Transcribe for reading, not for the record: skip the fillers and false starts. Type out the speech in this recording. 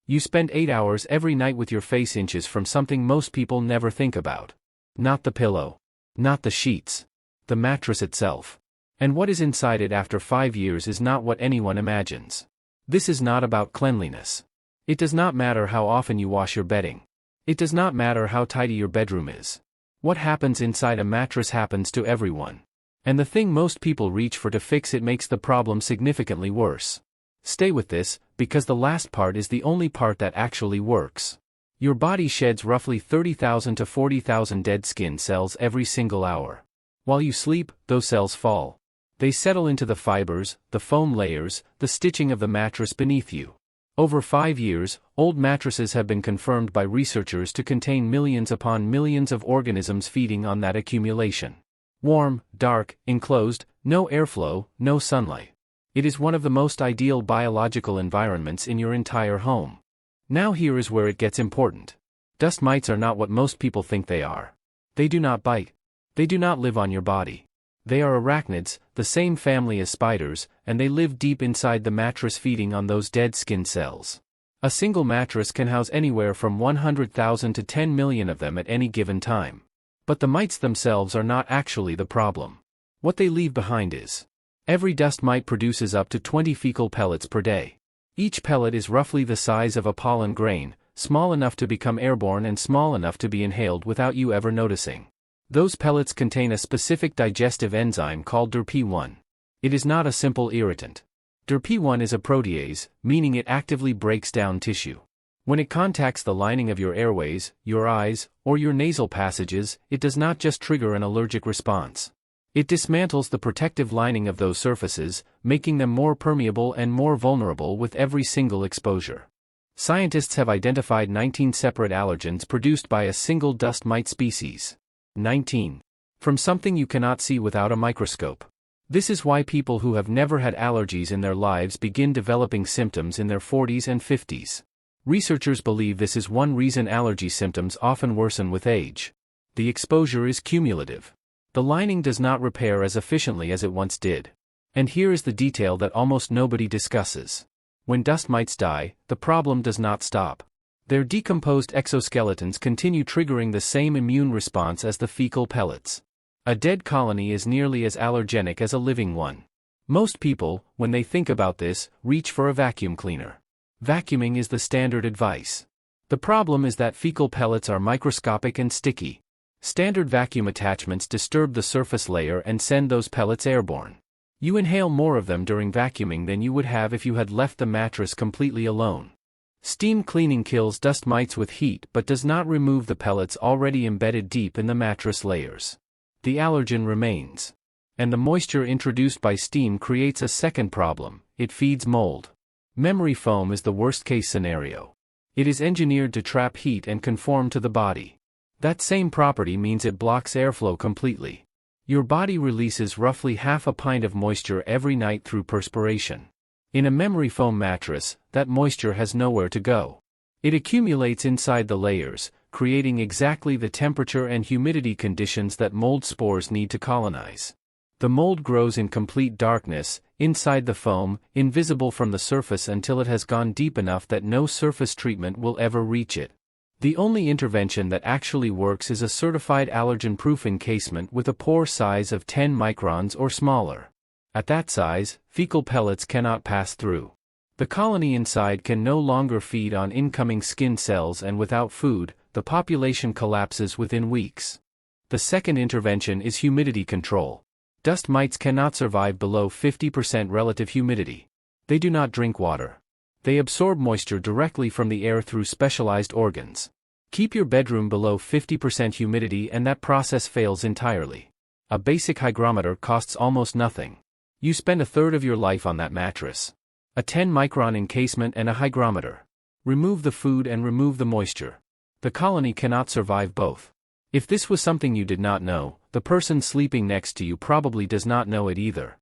You spend 8 hours every night with your face inches from something most people never think about. Not the pillow. Not the sheets. The mattress itself. And what is inside it after 5 years is not what anyone imagines. This is not about cleanliness. It does not matter how often you wash your bedding. It does not matter how tidy your bedroom is. What happens inside a mattress happens to everyone. And the thing most people reach for to fix it makes the problem significantly worse. Stay with this, because the last part is the only part that actually works. Your body sheds roughly 30,000 to 40,000 dead skin cells every single hour. While you sleep, those cells fall. They settle into the fibers, the foam layers, the stitching of the mattress beneath you. Over 5 years, old mattresses have been confirmed by researchers to contain millions upon millions of organisms feeding on that accumulation. Warm, dark, enclosed, no airflow, no sunlight. It is one of the most ideal biological environments in your entire home. Now here is where it gets important. Dust mites are not what most people think they are. They do not bite. They do not live on your body. They are arachnids, the same family as spiders, and they live deep inside the mattress feeding on those dead skin cells. A single mattress can house anywhere from 100,000 to 10 million of them at any given time. But the mites themselves are not actually the problem. What they leave behind is. Every dust mite produces up to 20 fecal pellets per day. Each pellet is roughly the size of a pollen grain, small enough to become airborne and small enough to be inhaled without you ever noticing. Those pellets contain a specific digestive enzyme called DRP1. It is not a simple irritant. DRP1 is a protease, meaning it actively breaks down tissue. When it contacts the lining of your airways, your eyes, or your nasal passages, it does not just trigger an allergic response. It dismantles the protective lining of those surfaces, making them more permeable and more vulnerable with every single exposure. Scientists have identified 19 separate allergens produced by a single dust mite species. 19. From something you cannot see without a microscope. This is why people who have never had allergies in their lives begin developing symptoms in their 40s and 50s. Researchers believe this is one reason allergy symptoms often worsen with age. The exposure is cumulative. The lining does not repair as efficiently as it once did. And here is the detail that almost nobody discusses. When dust mites die, the problem does not stop. Their decomposed exoskeletons continue triggering the same immune response as the fecal pellets. A dead colony is nearly as allergenic as a living one. Most people, when they think about this, reach for a vacuum cleaner. Vacuuming is the standard advice. The problem is that fecal pellets are microscopic and sticky. Standard vacuum attachments disturb the surface layer and send those pellets airborne. You inhale more of them during vacuuming than you would have if you had left the mattress completely alone. Steam cleaning kills dust mites with heat but does not remove the pellets already embedded deep in the mattress layers. The allergen remains. And the moisture introduced by steam creates a second problem: it feeds mold. Memory foam is the worst-case scenario. It is engineered to trap heat and conform to the body. That same property means it blocks airflow completely. Your body releases roughly half a pint of moisture every night through perspiration. In a memory foam mattress, that moisture has nowhere to go. It accumulates inside the layers, creating exactly the temperature and humidity conditions that mold spores need to colonize. The mold grows in complete darkness, inside the foam, invisible from the surface until it has gone deep enough that no surface treatment will ever reach it. The only intervention that actually works is a certified allergen-proof encasement with a pore size of 10 microns or smaller. At that size, fecal pellets cannot pass through. The colony inside can no longer feed on incoming skin cells, and without food, the population collapses within weeks. The second intervention is humidity control. Dust mites cannot survive below 50% relative humidity. They do not drink water. They absorb moisture directly from the air through specialized organs. Keep your bedroom below 50% humidity and that process fails entirely. A basic hygrometer costs almost nothing. You spend a third of your life on that mattress. A 10-micron encasement and a hygrometer. Remove the food and remove the moisture. The colony cannot survive both. If this was something you did not know, the person sleeping next to you probably does not know it either.